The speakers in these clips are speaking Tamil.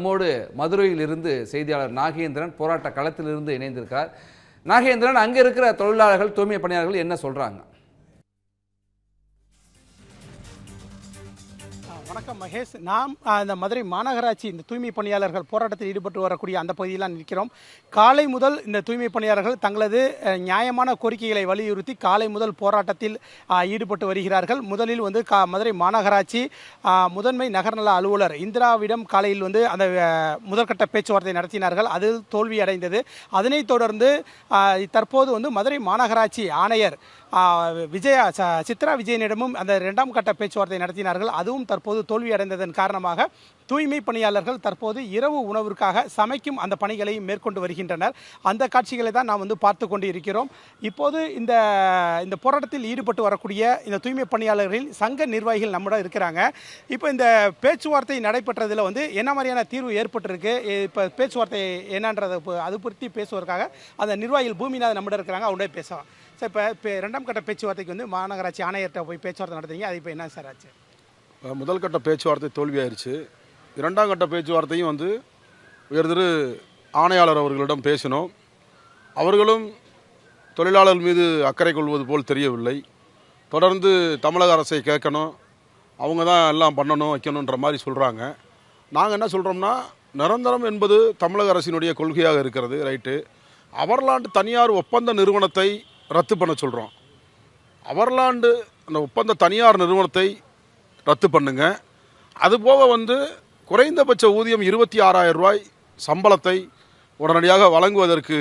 நம்மோடு மதுரையில் இருந்து செய்தியாளர் நாகேந்திரன் போராட்ட களத்திலிருந்து இணைந்திருக்கார். நாகேந்திரன், அங்கே இருக்கிற தொழிலாளர்கள், தூய்மை பணியாளர்கள் என்ன சொல்றாங்க? வணக்கம் மகேஷ். நாம் இந்த மதுரை மாநகராட்சி இந்த தூய்மை பணியாளர்கள் போராட்டத்தில் ஈடுபட்டு வரக்கூடிய அந்த பகுதியில் நிற்கிறோம். காலை முதல் இந்த தூய்மை பணியாளர்கள் தங்களது நியாயமான கோரிக்கைகளை வலியுறுத்தி காலை முதல் போராட்டத்தில் ஈடுபட்டு வருகிறார்கள். முதலில் மதுரை மாநகராட்சி முதன்மை நகர்நல அலுவலர் இந்திராவிடம் காலையில் அந்த முதற்கட்ட பேச்சுவார்த்தை நடத்தினார்கள். அதில் தோல்வி அடைந்தது. அதனைத் தொடர்ந்து தற்போது மதுரை மாநகராட்சி ஆணையர் சித்ரா விஜயனிடமும் அந்த இரண்டாம் கட்ட பேச்சுவார்த்தை நடத்தினார்கள். அதுவும் தற்போது தோல்வி அடைந்ததன் காரணமாக தூய்மை பணியாளர்கள் தற்போது இரவு உணவிற்காக சமைக்கும் அந்த பணிகளை மேற்கொண்டு வருகின்றனர். அந்த காட்சிகளை தான் நாம் பார்த்து கொண்டு இருக்கிறோம். இப்போது இந்த போராட்டத்தில் ஈடுபட்டு வரக்கூடிய இந்த தூய்மை பணியாளர்களில் சங்க நிர்வாகிகள் நம்மிடம் இருக்கிறாங்க. இப்போ இந்த பேச்சுவார்த்தை நடைபெற்றதில் என்ன மாதிரியான தீர்வு ஏற்பட்டிருக்கு, இப்போ பேச்சுவார்த்தை என்னன்றதை அது குறித்து பேசுவதற்காக அந்த நிர்வாகிகள் பூமிநாதன் நம்மிடம் இருக்கிறாங்க. அவங்களே பேசலாம் சார். இப்போ இரண்டாம் கட்ட பேச்சுவார்த்தைக்கு மாநகராட்சி ஆணையர்கிட்ட போய் பேச்சுவார்த்தை நடத்துறீங்க, அது இப்போ என்ன சார் ஆச்சு? முதல் கட்ட பேச்சுவார்த்தை தோல்வியாயிருச்சு. இரண்டாம் கட்ட பேச்சுவார்த்தையும் உயர்திரு ஆணையாளர் அவர்களிடம் பேசினோம். அவர்களும் தொழிலாளர் மீது அக்கறை கொள்வது போல் தெரியவில்லை. தொடர்ந்து தமிழக அரசை கேட்கணும், அவங்க தான் எல்லாம் பண்ணணும் வைக்கணுன்ற மாதிரி சொல்கிறாங்க. நாங்கள் என்ன சொல்கிறோம்னா, நிரந்தரம் என்பது தமிழக அரசினுடைய கொள்கையாக இருக்கிறது. ரைட்டு. அவர்லாண்டு தனியார் ஒப்பந்த நிறுவனத்தை ரத்து பண்ண சொல்கிறோம். அவர்லாண்டு அந்த ஒப்பந்த தனியார் நிறுவனத்தை ரத்து பண்ணுங்க. அதுபோக குறைந்தபட்ச ஊதியம் 26,000 ரூபாய் சம்பளத்தை உடனடியாக வழங்குவதற்கு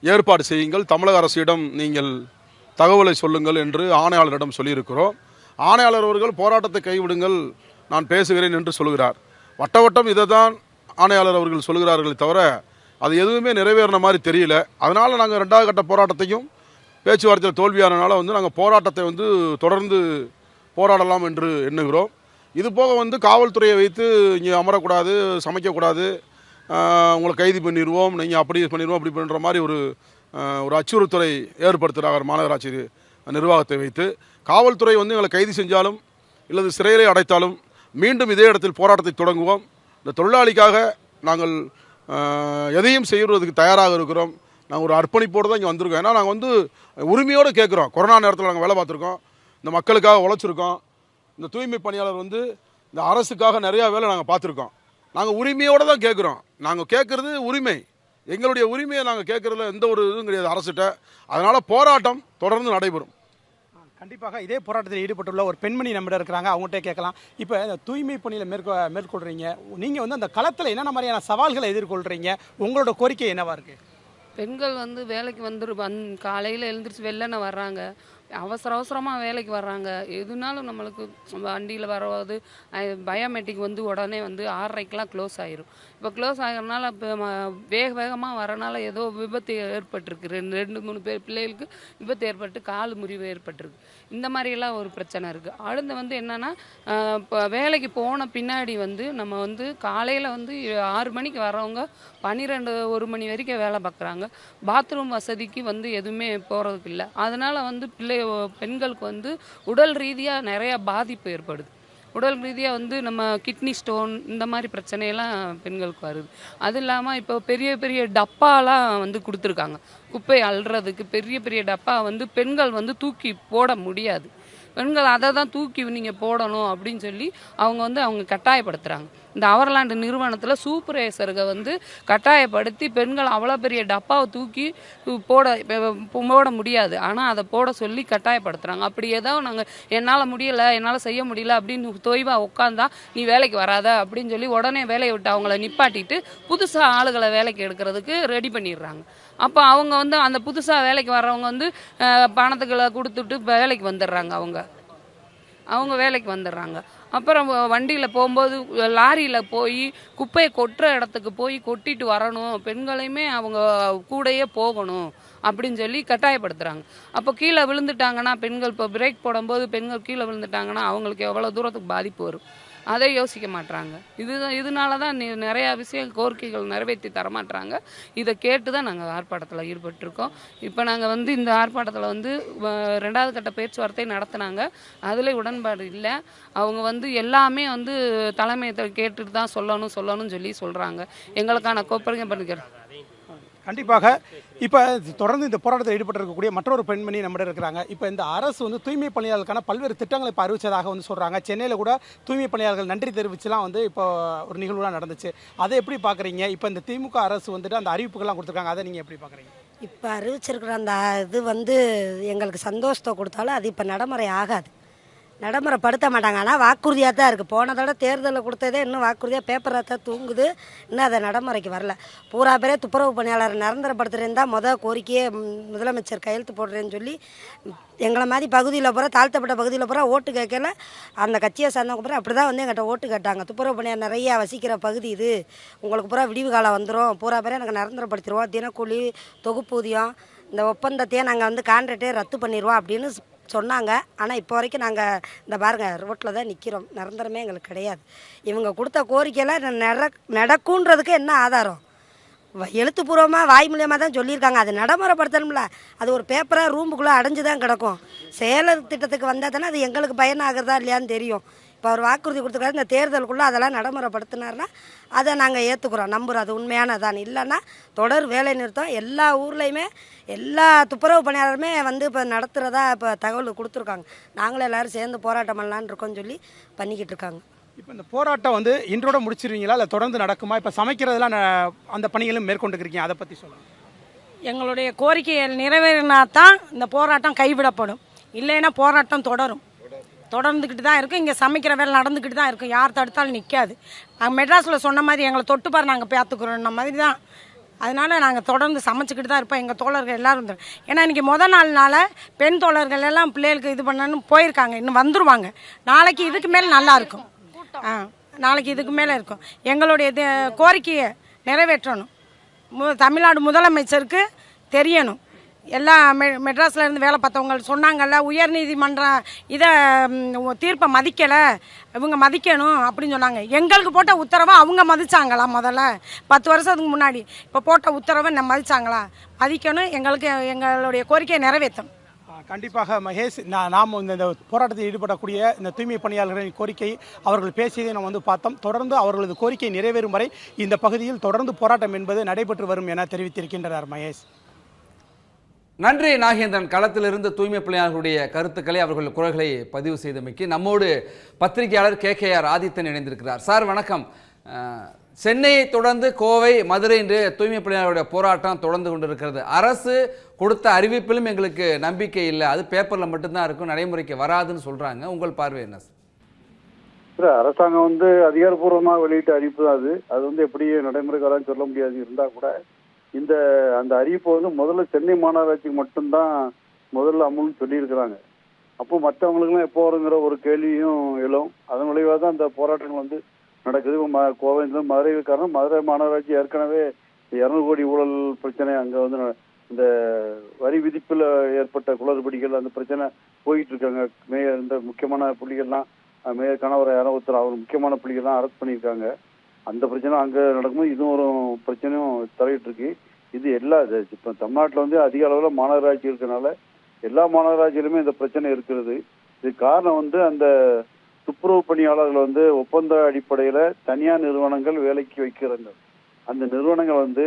ஏற்பாடு செய்யுங்கள். தமிழக அரசிடம் நீங்கள் தகவலை சொல்லுங்கள் என்று ஆணையாளரிடம் சொல்லியிருக்கிறோம். ஆணையாளர் அவர்கள் போராட்டத்தை கைவிடுங்கள், நான் பேசுகிறேன் என்று சொல்கிறார். வட்டம் இதை தான் ஆணையாளர் அவர்கள் சொல்கிறார்களே தவிர அது எதுவுமே நிறைவேறின மாதிரி தெரியல. அதனால் நாங்கள் ரெண்டாவது கட்ட போராட்டத்தையும் பேச்சுவார்த்தையில் தோல்வியானனால நாங்கள் போராட்டத்தை தொடர்ந்து போராடலாம் என்று எண்ணுகிறோம். இது போக காவல்துறையை வைத்து இங்கே அமரக்கூடாது, சமைக்கக்கூடாது, உங்களை கைது பண்ணிடுவோம், நீங்கள் அப்படி பண்ணிடுவோம் அப்படி பண்ணுற மாதிரி ஒரு அச்சுறுத்தலை ஏற்படுத்துகிறார் மாநகராட்சி நிர்வாகத்தை வைத்து. காவல்துறை எங்களை கைது செஞ்சாலும் இல்லது சிறையிலே அடைத்தாலும் மீண்டும் இதே இடத்தில் போராட்டத்தை தொடங்குவோம். இந்த தொழிலாளிக்காக நாங்கள் எதையும் செய்வதற்கு தயாராக இருக்கிறோம். நாங்கள் ஒரு அர்ப்பணிப்போடு தான் இங்கே வந்திருக்கோம். ஏன்னா நாங்கள் உரிமையோடு கேட்குறோம். கொரோனா நேரத்தில் நாங்கள் வேலை பார்த்துருக்கோம், இந்த மக்களுக்காக உழைச்சிருக்கோம். இந்த தூய்மை பணியாளர் இந்த அரசுக்காக நிறையா வேலை நாங்கள் பார்த்துருக்கோம். நாங்கள் உரிமையோடு தான் கேட்குறோம். நாங்கள் கேட்குறது உரிமை, எங்களுடைய உரிமையை நாங்கள் கேட்குறதுல எந்த ஒரு இதுவும் கிடையாது அரசுகிட்ட. அதனால் போராட்டம் தொடர்ந்து நடைபெறும். கண்டிப்பாக இதே போராட்டத்தில் ஈடுபட்டுள்ள ஒரு பெண்மணி நம்மிடம் இருக்கிறாங்க, அவங்ககிட்ட கேட்கலாம். இப்போ இந்த தூய்மை பணியில் மேற்கொள்கிறீங்க, நீங்கள் அந்த களத்தில் என்னென்ன மாதிரியான சவால்களை எதிர்கொள்கிறீங்க, உங்களோட கோரிக்கை என்னவா இருக்குது? பெண்கள் வேலைக்கு காலையில் எழுந்திரிச்சு வெள்ளன வர்றாங்க, அவசரமாக வேலைக்கு வர்றாங்க. எதுனாலும் நம்மளுக்கு வண்டியில் வரவது பயோமெட்ரிக் உடனே 6:30க்கெலாம் க்ளோஸ் ஆயிரும். இப்போ க்ளோஸ் ஆகிறதுனால இப்போ வேகமாக வரனால ஏதோ விபத்து ஏற்பட்டிருக்கு. 2-3 பிள்ளைகளுக்கு விபத்து ஏற்பட்டு கால் முறிவு ஏற்பட்டிருக்கு. இந்த மாதிரியெல்லாம் ஒரு பிரச்சனை இருக்குது. அடுத்து என்னென்னா, இப்போ வேலைக்கு போன பின்னாடி நம்ம காலையில் 6 மணிக்கு வரவங்க 12-1 மணி வரைக்கும் வேலை பார்க்குறாங்க. பாத்ரூம் வசதிக்கு எதுவுமே போகிறதுக்கு இல்லை. அதனால் பெண்களுக்கு உடல் ரீதியாக நிறையா பாதிப்பு ஏற்படுது. உடல் ரீதியாக நம்ம கிட்னி ஸ்டோன் இந்த மாதிரி பிரச்சனையெல்லாம் பெண்களுக்கு வருது. அது இல்லாமல் இப்போ பெரிய பெரிய டப்பாலாம் கொடுத்துருக்காங்க குப்பை அள்ளுறதுக்கு. பெரிய பெரிய டப்பா பெண்கள் தூக்கி போட முடியாது. பெண்கள் அதை தான் தூக்கி நீங்கள் போடணும் அப்படின்னு சொல்லி அவங்க கட்டாயப்படுத்துகிறாங்க. இந்த அவர்லாண்டு நிறுவனத்தில் சூப்பர்வைசருங்க கட்டாயப்படுத்தி பெண்கள் அவ்வளோ பெரிய டப்பாவை தூக்கி போட முடியாது, ஆனால் அதை போட சொல்லி கட்டாயப்படுத்துகிறாங்க. அப்படி ஏதோ என்னால் முடியலை, என்னால் செய்ய முடியல அப்படின்னு தொய்வாக உட்காந்தா நீ வேலைக்கு வராத அப்படின்னு சொல்லி உடனே வேலையை விட்டு அவங்கள நிப்பாட்டிட்டு புதுசாக ஆளுகளை வேலைக்கு எடுக்கிறதுக்கு ரெடி பண்ணிடுறாங்க. அப்போ அவங்க அந்த புதுசாக வேலைக்கு வர்றவங்க பணத்துக்களை கொடுத்துட்டு வேலைக்கு வந்துடுறாங்க. அவங்க வேலைக்கு வந்துடுறாங்க. அப்புறம் வண்டியில் போகும்போது லாரியில் போய் குப்பையை கொட்டுற இடத்துக்கு போய் கொட்டிட்டு வரணும், பெண்களையுமே அவங்க கூடையே போகணும் அப்படின்னு சொல்லி கட்டாயப்படுத்துகிறாங்க. அப்போ கீழே விழுந்துட்டாங்கன்னா பெண்கள், இப்போ பிரேக் போடும்போது பெண்கள் கீழே விழுந்துட்டாங்கன்னா அவங்களுக்கு எவ்வளோ தூரத்துக்கு பாதிப்பு வரும். அதை யோசிக்க மாட்றாங்க. இதனால தான் நிறையா விஷயம் கோரிக்கைகள் நிறைவேற்றி தரமாட்றாங்க. இதை கேட்டு தான் நாங்கள் ஆர்ப்பாட்டத்தில் ஈடுபட்டிருக்கோம். இப்போ நாங்கள் வந்து இந்த ஆர்ப்பாட்டத்தில் வந்து 2வது கட்ட பேச்சுவார்த்தை நடத்தினாங்க. அதில் உடன்பாடு இல்லை. அவங்க வந்து எல்லாமே வந்து தலைமையை கேட்டுட்டு தான் சொல்லணும்னு சொல்லி சொல்கிறாங்க. எங்களுக்கான கோப்பரிங்க பண்ணிக்கிறோம். கண்டிப்பாக இப்போ தொடர்ந்து இந்த போராட்டத்தில் ஈடுபட்டிருக்கக்கூடிய மற்றொரு பெண்மணி நம்மிடம் இருக்கிறாங்க. இப்போ இந்த அரசு வந்து தூய்மை பணியாளர்களுக்கான பல்வேறு திட்டங்களை இப்போ அறிவிச்சதாக வந்து சொல்கிறாங்க. சென்னையில் கூட தூய்மை பணியாளர்கள் நன்றி தெரிவிச்சுலாம் வந்து இப்போ ஒரு நிகழ்வுலாம் நடந்துச்சு. அதை எப்படி பார்க்குறீங்க? இப்போ இந்த திமுக அரசு வந்துட்டு அந்த அறிவிப்புகள்லாம் கொடுத்துருக்காங்க, அதை நீங்கள் எப்படி பார்க்குறீங்க? இப்போ அறிவிச்சிருக்கிற அந்த இது வந்து எங்களுக்கு சந்தோஷத்தை கொடுத்தாலும் அது இப்போ நடைமுறை ஆகாது, நடைமுறைப்படுத்த மாட்டாங்க. ஆனால் வாக்குறுதியாக தான் இருக்குது. போன தடவை தேர்தலில் கொடுத்ததே இன்னும் வாக்குறுதியாக பேப்பராக தான் தூங்குது. இன்னும் அதை நடைமுறைக்கு வரல. பூரா பேரே துப்புரவு பணியாளர் நிரந்தரப்படுத்துறேன்னு தான் கோரிக்கையே முதலமைச்சர் கையெழுத்து போடுறேன்னு சொல்லி எங்களை மாதிரி பகுதியில் பூரா தாழ்த்தப்பட்ட பகுதியில் பூரா ஓட்டு கேட்கல. அந்த கட்சியை சார்ந்தவங்க பூரா அப்படி தான் வந்து எங்கிட்ட ஓட்டு கேட்டாங்க. துப்புரவு பணியாளர் நிறையா வசிக்கிற பகுதி இது, உங்களுக்கு பூரா விடிவு காலம் வந்துடும், பூரா பேரே எனக்கு நிரந்தரப்படுத்திடுவோம், தினக்கூலி தொகுப்பூதியம் இந்த ஒப்பந்தத்தையே நாங்கள் வந்து கான்ட்ராக்டே ரத்து பண்ணிடுவோம் அப்படின்னு சொன்னாங்க. ஆனால் இப்போ வரைக்கும் நாங்கள் இந்த பாருங்கள் ரோட்டில் தான் நிற்கிறோம். நிரந்தரமே எங்களுக்கு கிடையாது. இவங்க கொடுத்த கோரிக்கையில் நடக்குன்றதுக்கு என்ன ஆதாரம்? எழுத்துப்பூர்வமாக வாய் மூலியமாக தான் சொல்லியிருக்காங்க. அது நடைமுறைப்படுத்தணும்ல. அது ஒரு பேப்பராக ரூமுக்குள்ளே அடைஞ்சு தான் கிடக்கும். செயலர் திட்டத்துக்கு வந்தால் தானே அது எங்களுக்கு பயனாகிறதா இல்லையான்னு தெரியும். இப்போ அவர் வாக்குறுதி கொடுத்துருக்காரு, இந்த தேர்தலுக்குள்ளே அதெல்லாம் நடைமுறைப்படுத்தினார்னா அதை நாங்கள் ஏற்றுக்குறோம், நம்புகிறோம். அது உண்மையானதான். இல்லைன்னா தொடர் வேலை நிறுத்தம் எல்லா ஊர்லேயுமே எல்லா துப்புரவு பணியாளருமே வந்து இப்போ நடத்துகிறதா இப்போ தகவல் கொடுத்துருக்காங்க. நாங்களும் எல்லோரும் சேர்ந்து போராட்டம் பண்ணலான்னு இருக்கோம்னு சொல்லி பண்ணிக்கிட்டு இருக்காங்க. இப்போ இந்த போராட்டம் வந்து இன்றோட முடிச்சிருவீங்களா இல்லை தொடர்ந்து நடக்குமா? இப்போ சமைக்கிறதெல்லாம் அந்த பணிகளும் மேற்கொண்டுக்கிறீங்க, அதை பற்றி சொல்லுங்கள். எங்களுடைய கோரிக்கைகள் நிறைவேறினா தான் இந்த போராட்டம் கைவிடப்படும். இல்லைன்னா போராட்டம் தொடர்ந்துக்கிட்டு தான் இருக்கும். இங்கே சமைக்கிற வேலை நடந்துக்கிட்டு தான் இருக்கும். யார் தடுத்தாலும் நிற்காது. நாங்கள் மெட்ராஸில் சொன்ன மாதிரி எங்களை தொட்டுப்பார் நாங்கள் பார்த்துக்குறோம் மாதிரி தான். அதனால் நாங்கள் தொடர்ந்து சமைச்சிக்கிட்டு தான் இருப்போம். எங்கள் தோழர்கள் எல்லோரும் ஏன்னா இன்றைக்கி முதல் நாள்னால பெண் தோழர்கள் எல்லாம் பிள்ளைகளுக்கு இது பண்ணணும்னு போயிருக்காங்க. இன்னும் வந்துடுவாங்க. நாளைக்கு இதுக்கு மேலே நல்லாயிருக்கும். நாளைக்கு இதுக்கு மேலே இருக்கும். எங்களுடைய கோரிக்கையை நிறைவேற்றணும். தமிழ்நாடு முதலமைச்சருக்கு தெரியணும். எல்லா மெட்ராஸில் இருந்து வேலை பார்த்தவங்க சொன்னாங்கல்ல, உயர்நீதிமன்றம் இதை தீர்ப்பை மதிக்கலை, இவங்க மதிக்கணும் அப்படின்னு சொன்னாங்க. எங்களுக்கு போட்ட உத்தரவை அவங்க மதிச்சாங்களா? முதல்ல 10 வருஷத்துக்கு முன்னாடி இப்போ போட்ட உத்தரவை மதிச்சாங்களா? மதிக்கணும். எங்களுடைய கோரிக்கையை நிறைவேற்றணும். கண்டிப்பாக மகேஷ், நாம் இந்த போராட்டத்தில் ஈடுபடக்கூடிய இந்த தூய்மை பணியாளர்களின் கோரிக்கை அவர்கள் பேசியதை நாம் வந்து பார்த்தோம். தொடர்ந்து அவர்களது கோரிக்கை நிறைவேறும் வரை இந்த பகுதியில் தொடர்ந்து போராட்டம் என்பது நடைபெற்று வரும் என தெரிவித்திருக்கின்றனர் மகேஷ். நன்றி நாகேந்திரன். களத்திலிருந்து தூய்மை பணியாளர்களுடைய கருத்துக்களை, அவர்கள் குரல்களை பதிவு செய்தமைக்கு. நம்மோடு பத்திரிகையாளர் KKR ஆதித்தன் இணைந்திருக்கிறார். சார் வணக்கம். சென்னையை தொடர்ந்து கோவை, மதுரை என்று தூய்மை பணியாளர்களுடைய போராட்டம் தொடர்ந்து கொண்டிருக்கிறது. அரசு கொடுத்த அறிவிப்பிலும் எங்களுக்கு நம்பிக்கை இல்லை, அது பேப்பரில் மட்டும்தான் இருக்கும், நடைமுறைக்கு வராதுன்னு சொல்கிறாங்க. உங்கள் பார்வை என்ன சார்? அரசாங்கம் வந்து அதிகாரப்பூர்வமாக வெளியிட்ட அறிவிப்பு தான் அது வந்து எப்படி நடைமுறைக்கு வரான்னு சொல்ல முடியாது. இருந்தால் கூட அந்த அறிவிப்பு வந்து முதல்ல சென்னை மாநகராட்சிக்கு மட்டும்தான் முதல்ல அமுல்னு சொல்லியிருக்கிறாங்க. அப்போ மற்றவங்களுக்குலாம் எப்போ வருங்கிற ஒரு கேள்வியும் எழும். அதன் விளைவாக தான் அந்த போராட்டங்கள் வந்து நடக்குது. கோவை மதுரை காரணம், மதுரை மாநகராட்சி ஏற்கனவே 200 கோடி ஊழல் பிரச்சனை, அங்கே வந்து இந்த வரி விதிப்பில் ஏற்பட்ட குளறுபடிகள் அந்த பிரச்சனை போயிட்டு இருக்காங்க. மேயர் இந்த முக்கியமான புள்ளிகள்லாம், மேயர் கணவர் யாரோ ஒருத்தர் அவர் முக்கியமான புள்ளிகள்லாம் அரெஸ்ட் பண்ணியிருக்காங்க. அந்த பிரச்சனை அங்கே நடக்கும்போது இதுவும் ஒரு பிரச்சனையும் தலையிட்டு இருக்கு. இது இப்போ தமிழ்நாட்டில் வந்து அதிக அளவில் மாநகராட்சி இருக்கிறதுனால எல்லா மாநகராட்சியிலுமே இந்த பிரச்சனை இருக்கிறது. இது காரணம் வந்து அந்த துப்புரவு பணியாளர்கள் வந்து ஒப்பந்த அடிப்படையில் தனியார் நிறுவனங்கள் வேலைக்கு வைக்கிறாங்க. அந்த நிறுவனங்கள் வந்து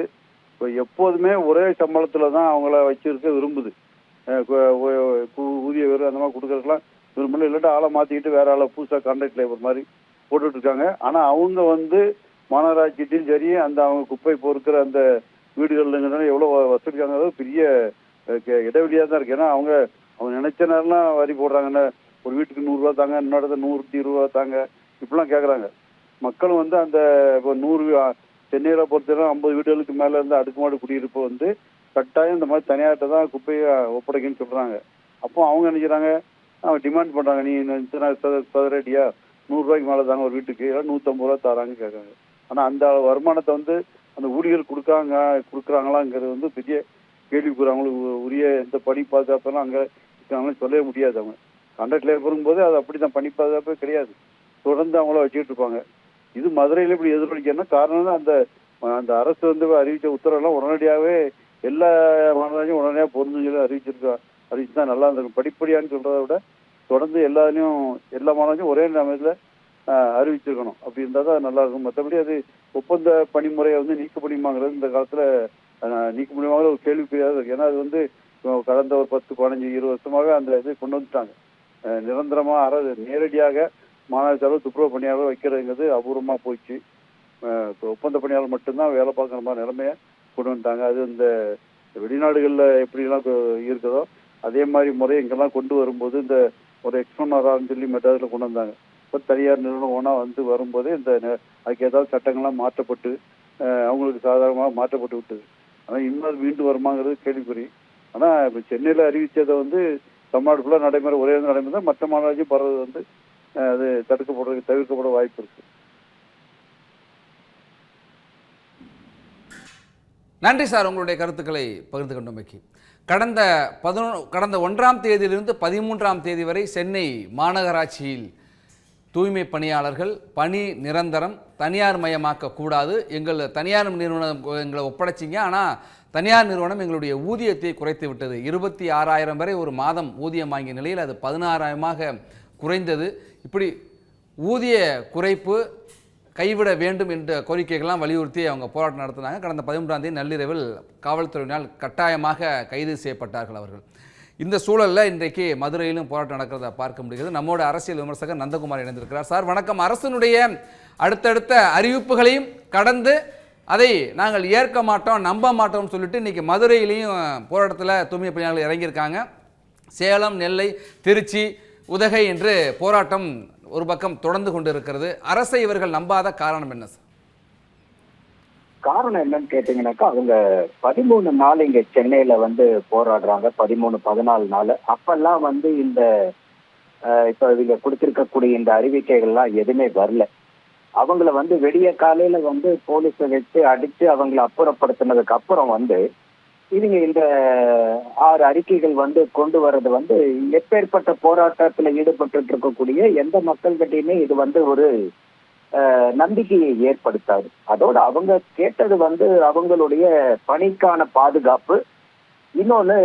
இப்போ எப்போதுமே ஒரே சம்பளத்தில் தான் அவங்கள வச்சிருக்க விரும்புது. ஊதிய வேறு அந்த மாதிரி கொடுக்கறதுக்கெல்லாம் விரும்பல. இல்லாட்டா ஆளை மாற்றிக்கிட்டு வேற ஆளை புதுசாக கான்ட்ராக்ட் லேபர் மாதிரி போட்டுட்டு இருக்காங்க. ஆனால் அவங்க வந்து மாநகராட்சியும் சரி, அந்த அவங்க குப்பை பொறுக்கிற அந்த வீடுகள்ங்கிறதுனால எவ்வளோ வசூலிக்காங்க பெரிய இடைவெளியாக தான் இருக்குது. ஏன்னா அவங்க நினைச்ச நேரம்லாம் வரி போடுறாங்கன்னு, ஒரு வீட்டுக்கு 100 ரூபா தாங்க, இன்னொரு 120 ரூபா தாங்க, இப்படிலாம் கேட்குறாங்க. மக்களும் வந்து அந்த இப்போ 100 சென்னையில் பொறுத்தவரை 50 வீடுகளுக்கு மேலே இருந்து அடுக்குமாடி குடியிருப்பு வந்து கட்டாயம் இந்த மாதிரி தனியார்கிட்ட தான் குப்பையை ஒப்படைக்குன்னு சொல்கிறாங்க. அப்போ அவங்க நினைக்கிறாங்க, அவங்க டிமாண்ட் பண்ணுறாங்க, நீ சதுரடியா 100 ரூபாய்க்கு மேலே தாங்க ஒரு வீட்டுக்கு, இல்லை 150 ரூபா தராங்க கேட்குறாங்க. ஆனால் அந்த வருமானத்தை வந்து அந்த ஊழியர்கள் கொடுக்குறாங்களாங்கிறது வந்து பெரிய கேள்விக்குறி. அவங்களுக்கு உரிய எந்த பணி பாதுகாப்பெல்லாம் அங்கே இருக்காங்கன்னு சொல்லவே முடியாது. அவங்க கான்ட்ராக்ட் லேபருங்கும் போது அது அப்படி தான், பணி பாதுகாப்பே கிடையாது. தொடர்ந்து அவங்கள வச்சுக்கிட்டு இருப்பாங்க. இது மதுரையில் இப்படி எதிரொலிக்கணும்னா காரணம் அந்த அந்த அரசு வந்து அறிவித்த உத்தரவெல்லாம் உடனடியாகவே எல்லா மாநகராட்சியும் உடனடியாக பொருந்தும் சொல்லி அறிவிச்சு தான் நல்லா இருந்திருக்கும். படிப்படியான்னு சொல்றதை விட தொடர்ந்து எல்லாத்தையும் எல்லா மாநகராட்சியும் ஒரே நேரத்தில் அறிவிச்சிருக்கணும். அப்படி இருந்தால் தான் நல்லா இருக்கும். மற்றபடி அது ஒப்பந்த பணிமுறையை வந்து நீக்க முடியுமாங்கிறது இந்த காலத்தில் நீக்க முடியுமாங்கிற ஒரு கேள்விக்குறியாக இருக்கு. ஏன்னா அது வந்து கடந்த ஒரு 10, 15, 20 வருஷமாக அந்த இது கொண்டு வந்துட்டாங்க. நிரந்தரமாக நேரடியாக மாநகராட்சி துப்புரவு பணியாளர் வைக்கிறதுங்கிறது அபூர்வமாக போயிடுச்சு. ஒப்பந்த பணியாளர் மட்டும்தான் வேலை பார்க்குற மாதிரி நிலைமையை கொண்டு வந்துட்டாங்க. அது இந்த வெளிநாடுகளில் எப்படிலாம் இருக்குதோ அதே மாதிரி முறை இங்கெல்லாம் கொண்டு வரும்போது இந்த ஒரு எக்ஸ்போனரான்னு சொல்லி மெட்ராஸில் கொண்டு வந்தாங்க. இப்போ தனியார் நிறுவனம் ஒன்றா வந்து வரும்போது அதுக்கு ஏதாவது சட்டங்கள்லாம் மாற்றப்பட்டு அவங்களுக்கு சாதாரணமாக மாற்றப்பட்டு விட்டது. ஆனால் இன்னும் மீண்டும் வருமாங்கிறது கேள்விக்குறி. ஆனால் இப்போ சென்னையில் அறிவித்ததை வந்து தமிழ்நாடு ஃபுல்லாக நடைமுறை ஒரே நடைமுறை தான். மற்ற மாநகராட்சியும் பரவது வந்து அது தவிர்க்கப்பட வாய்ப்பு இருக்கு. நன்றி சார், உங்களுடைய கருத்துக்களை பகிர்ந்து கொண்டமைக்கு. கடந்த 1ஆம் தேதியிலிருந்து 13ஆம் தேதி வரை சென்னை மாநகராட்சியில் தூய்மை பணியாளர்கள் பணி நிரந்தரம், தனியார் மயமாக்கக்கூடாது, தனியார் நிறுவனம் எங்களை ஒப்படைச்சிங்க, ஆனால் தனியார் நிறுவனம் எங்களுடைய ஊதியத்தை குறைத்து விட்டது. 26,000 வரை ஒரு மாதம் ஊதியம் வாங்கிய நிலையில் அது 16,000 குறைந்தது. இப்படி ஊதிய குறைப்பு கைவிட வேண்டும் என்ற கோரிக்கைகள்லாம் வலியுறுத்தி அவங்க போராட்டம் நடத்தினாங்க. கடந்த 13ஆம் தேதி நள்ளிரவில் காவல்துறையினால் கட்டாயமாக கைது செய்யப்பட்டார்கள் அவர்கள். இந்த சூழலில் இன்றைக்கு மதுரையிலும் போராட்டம் நடக்கிறத பார்க்க முடிகிறது. நம்மோட அரசியல் விமர்சகர் நந்தகுமார் இணைந்திருக்கிறார். சார் வணக்கம். அரசினுடைய அடுத்தடுத்த அறிவிப்புகளையும் கடந்து அதை நாங்கள் ஏற்க மாட்டோம், நம்ப மாட்டோம்னு சொல்லிட்டு இன்றைக்கி மதுரையிலையும் போராட்டத்தில் தூய்மை பணியாளர்கள் இறங்கியிருக்காங்க. சேலம், நெல்லை, திருச்சி, உதகை என்று போராட்டம் ஒரு பக்கம் தொடர்ந்து கொண்டு இருக்கிறது. அரசை இவர்கள் நம்பாத காரணம் என்ன சார்? காரணம் என்னன்னு கேட்டீங்கன்னாக்கா, அவங்க 13 நாள் இங்க சென்னையில வந்து போராடுறாங்க. 13, 14 நாள். அப்பெல்லாம் வந்து இந்த இப்ப இவங்க கொடுத்திருக்கக்கூடிய இந்த அறிவிக்கைகள்லாம் எதுவுமே வரல. அவங்கள வந்து விடிய காலையில வந்து போலீஸை வச்சு அடிச்சு அவங்களை அப்புறப்படுத்தினதுக்கு அப்புறம் வந்து இவங்க இந்த 6 அறிக்கைகள் வந்து கொண்டு வர்றது வந்து எப்பேற்பட்ட போராட்டத்துல ஈடுபட்டு இருக்கக்கூடிய எந்த மக்கள்கிட்டையுமே இது வந்து ஒரு நம்பிக்கையை ஏற்படுத்தாது. அதோட அவங்க கேட்டது வந்து அவங்களுடைய பணிக்கான பாதுகாப்பு, இன்னொன்னு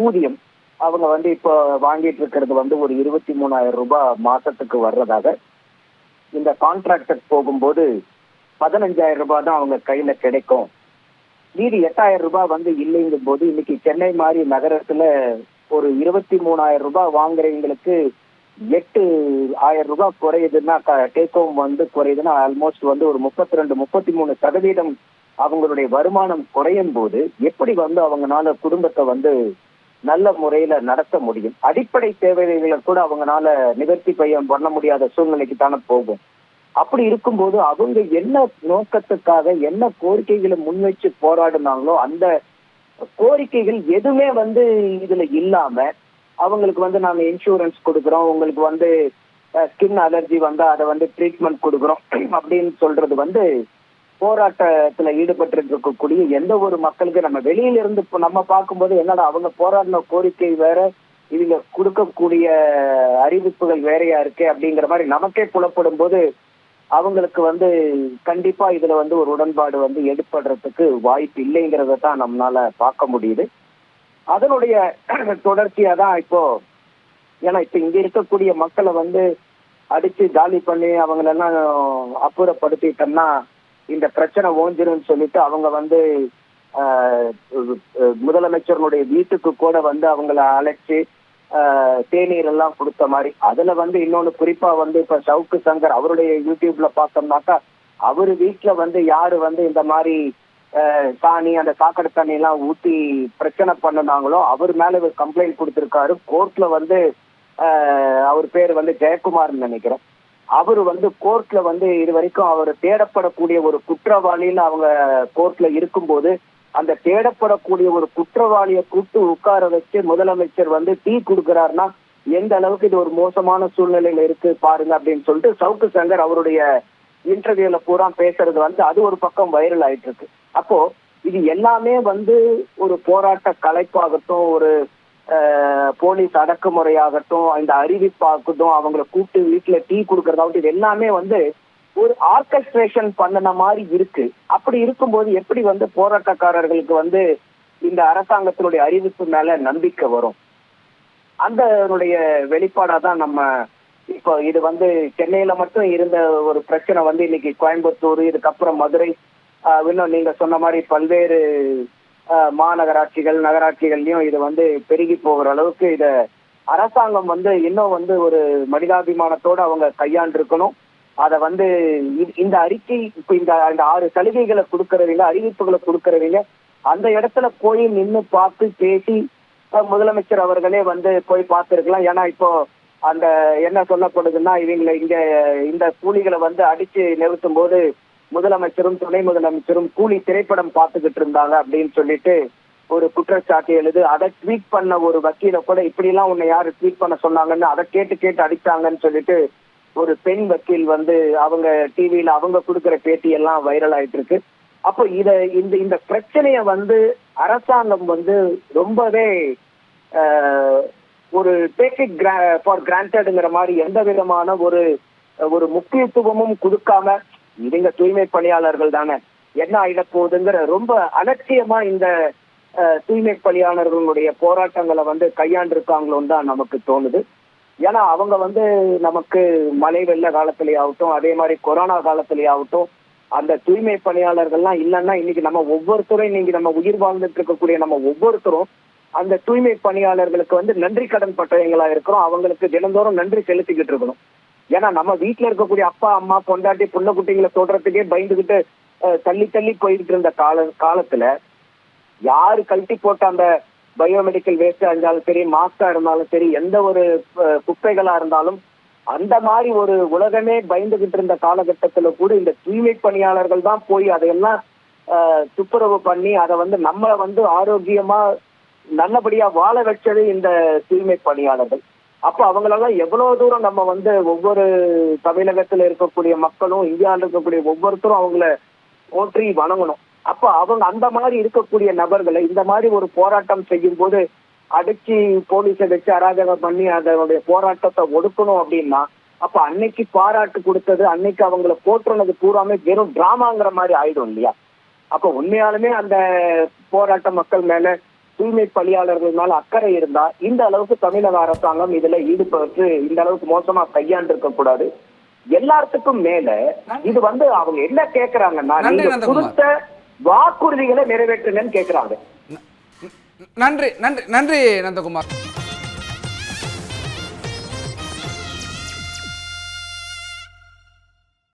ஊதியம். அவங்க வந்து இப்போ வாங்கிட்டு இருக்கிறது வந்து ஒரு 23,000 ரூபாய் மாசத்துக்கு வர்றதாக, இந்த கான்ட்ராக்டர் போகும்போது 15,000 ரூபாய் தான் அவங்க கையில கிடைக்கும். மீதி 8,000 ரூபாய் வந்து இல்லைங்கும் போது இன்னைக்கு சென்னை மாதிரி நகரத்துல ஒரு 23,000 ரூபாய் வாங்குறவங்களுக்கு 8,000 ரூபாய் குறையுதுன்னா, டேக் ஹோம் வந்து குறையுதுன்னா ஆல்மோஸ்ட் வந்து ஒரு 32-33% அவங்களுடைய வருமானம் குறையும் போது எப்படி வந்து அவங்கனால குடும்பத்தை வந்து நல்ல முறையில நடத்த முடியும்? அடிப்படை தேவைகளை கூட அவங்கனால நிவர்த்தி பண்ண முடியாத சூழ்நிலைக்கு தானே போகும். அப்படி இருக்கும்போது அவங்க என்ன நோக்கத்துக்காக என்ன கோரிக்கைகளை முன்வச்சு போராடினாங்களோ அந்த கோரிக்கைகள் எதுவுமே வந்து இதுல இல்லாம அவங்களுக்கு வந்து நாங்க இன்சூரன்ஸ் கொடுக்குறோம், உங்களுக்கு வந்து ஸ்கின் அலர்ஜி வந்தா அதை வந்து ட்ரீட்மெண்ட் கொடுக்குறோம் அப்படின்னு சொல்றது வந்து போராட்டத்துல ஈடுபட்டு இருக்கக்கூடிய எந்த ஒரு மக்களுக்கு நம்ம வெளியில இருந்து நம்ம பார்க்கும்போது என்னடா அவங்க போராடின கோரிக்கை வேற, இவங்க கொடுக்கக்கூடிய அறிவிப்புகள் வேறையா இருக்கு அப்படிங்கிற மாதிரி நமக்கே புலப்படும் போது அவங்களுக்கு வந்து கண்டிப்பா இதுல வந்து ஒரு உடன்பாடு வந்து ஏற்படுறதுக்கு வாய்ப்பு இல்லைங்கிறத தான் நம்மளால பார்க்க முடியுது. அதனுடைய தொடர்ச்சியா தான் இப்போ, ஏன்னா இப்ப இங்க இருக்கக்கூடிய மக்களை வந்து அடிச்சு காலி பண்ணி அவங்களெல்லாம் அப்புறப்படுத்திட்டோம்னா இந்த பிரச்சனை ஓஞ்சிரும்னு சொல்லிட்டு அவங்க வந்து முதலமைச்சர்களுடைய வீட்டுக்கு கூட வந்து அவங்கள அழைச்சு தேநீர் எல்லாம் கொடுத்த மாதிரி. அதுல வந்து இன்னொன்னு குறிப்பா வந்து இப்ப சவுக்கு சங்கர் அவருடைய யூடியூப்ல பார்த்தோம்னாக்கா அவரு வீட்டுல வந்து யாரு வந்து இந்த மாதிரி சாணி அந்த சாக்கடை தண்ணி எல்லாம் ஊத்தி பிரச்சனை பண்ணினாங்களோ அவர் மேல ஒரு கம்ப்ளைண்ட் கொடுத்திருக்காரு. கோர்ட்ல வந்து அவர் பேர் வந்து ஜெயக்குமார்னு நினைக்கிறேன். அவரு வந்து கோர்ட்ல வந்து இது வரைக்கும் அவர் தேடப்படக்கூடிய ஒரு குற்றவாளின்னு அவங்க கோர்ட்ல இருக்கும்போது அந்த தேடப்படக்கூடிய ஒரு குற்றவாளியை கூப்பிட்டு உட்கார வச்சு முதலமைச்சர் வந்து டீ கொடுக்கிறாருன்னா எந்த அளவுக்கு இது ஒரு மோசமான சூழ்நிலையில இருக்கு பாருங்க அப்படின்னு சொல்லிட்டு சவுக்கு சங்கர் அவருடைய இன்டர்வியூல பூரா பேசுறது வந்து அது ஒரு பக்கம் வைரல் ஆயிட்டு இருக்கு. அப்போ இது எல்லாமே வந்து ஒரு போராட்ட கலைப்பாகட்டும், ஒரு போலீஸ் அடக்குமுறையாகட்டும், இந்த அறிவிப்பாகட்டும், அவங்கள கூப்பிட்டு வீட்டுல டீ கொடுக்கறதாகட்டும், இது எல்லாமே வந்து ஒரு ஆர்கஸ்ட்ரேஷன் பண்ணன மாதிரி இருக்கு. அப்படி இருக்கும்போது எப்படி வந்து போராட்டக்காரர்களுக்கு வந்து இந்த அரசாங்கத்தினுடைய அறிவிப்பு மேல நம்பிக்கை வரும்? அந்த வெளிப்பாடா தான் நம்ம இப்போ இது வந்து சென்னையில மட்டும் இருந்த ஒரு பிரச்சனை வந்து இன்னைக்கு கோயம்புத்தூர், இதுக்கப்புறம் மதுரை, இன்னும் நீங்க சொன்ன மாதிரி பல்வேறு மாநகராட்சிகள் நகராட்சிகள்லயும் இது வந்து பெருகி போகிற அளவுக்கு இத அரசாங்கம் வந்து இன்னும் வந்து ஒரு மனிதாபிமானத்தோட அவங்க கையாண்டிருக்கணும். அதை வந்து இந்த அறிக்கை இப்ப இந்த 6 சலுகைகளை கொடுக்கறவங்க, அறிவிப்புகளை கொடுக்கறவங்க அந்த இடத்துல போய் நின்று பார்த்து பேசி முதலமைச்சர் அவர்களே வந்து போய் பார்த்துருக்கலாம். ஏன்னா இப்போ அந்த என்ன சொல்லப்படுதுன்னா, இவங்களை இந்த கூலிகளை வந்து அடிச்சு நிறுத்தும் போது முதலமைச்சரும் துணை முதலமைச்சரும் கூலி திரைப்படம் பார்த்துக்கிட்டு இருந்தாங்க அப்படின்னு சொல்லிட்டு ஒரு குற்றச்சாட்டு எழுது. அதை ட்வீட் பண்ண ஒரு வக்கீல கூட இப்படி எல்லாம் உன்னை யாரு ட்வீட் பண்ண சொன்னாங்கன்னு அதை கேட்டு அடிச்சாங்கன்னு சொல்லிட்டு ஒரு பெண் வக்கீல் வந்து அவங்க டிவியில அவங்க கொடுக்குற பேட்டி எல்லாம் வைரல் ஆயிட்டு இருக்கு. அப்போ இந்த பிரச்சனைய வந்து அரசாங்கம் வந்து ரொம்பவே ஒரு டேக் இட் ஃபார் கிராண்டட்ங்கிற மாதிரி எந்த விதமான ஒரு முக்கியத்துவமும் கொடுக்காம, இவங்க தூய்மை பணியாளர்கள் தானே என்ன ஆயிட போகுதுங்கிற ரொம்ப அலட்சியமா இந்த தூய்மை பணியாளர்களுடைய போராட்டங்களை வந்து கையாண்டிருக்காங்களோன்னு தான் நமக்கு தோணுது. ஏன்னா அவங்க வந்து நமக்கு மழை வெள்ள காலத்திலேயே ஆகட்டும், அதே மாதிரி கொரோனா காலத்திலேயே ஆகட்டும், அந்த தூய்மை பணியாளர்கள்லாம் இல்லைன்னா இன்னைக்கு நம்ம ஒவ்வொருத்தரும், இன்னைக்கு நம்ம உயிர் வாழ்ந்துட்டு இருக்கக்கூடிய நம்ம ஒவ்வொருத்தரும் அந்த தூய்மை பணியாளர்களுக்கு வந்து நன்றி கடன் பட்டவங்களா இருக்கிறோம். அவங்களுக்கு தினந்தோறும் நன்றி செலுத்திக்கிட்டு இருக்கணும். ஏன்னா நம்ம வீட்டுல இருக்கக்கூடிய அப்பா அம்மா பொண்டாட்டி புள்ள குட்டிங்களை தொடறதுக்கே பயந்துகிட்டு தள்ளி போய்கிட்டு இருந்த காலத்துல யாரு கழட்டி போட்ட அந்த பயோமெடிக்கல் வேஸ்டா இருந்தாலும் சரி, மாஸ்கா இருந்தாலும் சரி, எந்த ஒரு குப்பைகளா இருந்தாலும் அந்த மாதிரி ஒரு உலகமே பயந்துகிட்டு இருந்த காலகட்டத்துல கூட இந்த தூய்மை பணியாளர்கள் தான் போய் அதையெல்லாம் துப்புரவு பண்ணி அதை வந்து நம்மளை வந்து ஆரோக்கியமா நல்லபடியா வாழ வச்சது இந்த தூய்மை பணியாளர்கள். அப்ப அவங்களெல்லாம் எவ்வளவு தூரம் நம்ம வந்து ஒவ்வொரு தமிழகத்துல இருக்கக்கூடிய மக்களும், இந்தியாவில் இருக்கக்கூடிய ஒவ்வொருத்தரும் அவங்கள போற்றி வணங்கணும். அப்ப அவங்க அந்த மாதிரி இருக்கக்கூடிய நபர்களை இந்த மாதிரி ஒரு போராட்டம் செய்யும் போது அடிச்சு போலீஸை வச்சு அராஜகம் பண்ணி அதனுடைய போராட்டத்தை ஒடுக்கணும் அப்படின்னா, அப்ப அன்னைக்கு பாராட்டு கொடுத்தது, அன்னைக்கு அவங்களை போற்றுனது பூராமே வெறும் டிராமாங்கிற மாதிரி ஆயிடும் இல்லையா? அப்ப உண்மையாலுமே அந்த போராட்ட மக்கள் மேல, தூய்மை பணியாளர்கள் மேல அக்கறை இருந்தா இந்த அளவுக்கு தமிழக அரசாங்கம் இதுல ஈடுபட்டு இந்த அளவுக்கு மோசமா கையாண்டு இருக்க கூடாது. எல்லாத்துக்கும் மேல இது வந்து அவங்க என்ன கேக்குறாங்கன்னா, நீங்க கொடுத்த வாக்குறுதிகளை நிறைவேற்றுங்கன்னு கேக்குறாங்க. நன்றி நன்றி நன்றி நந்தகுமார்.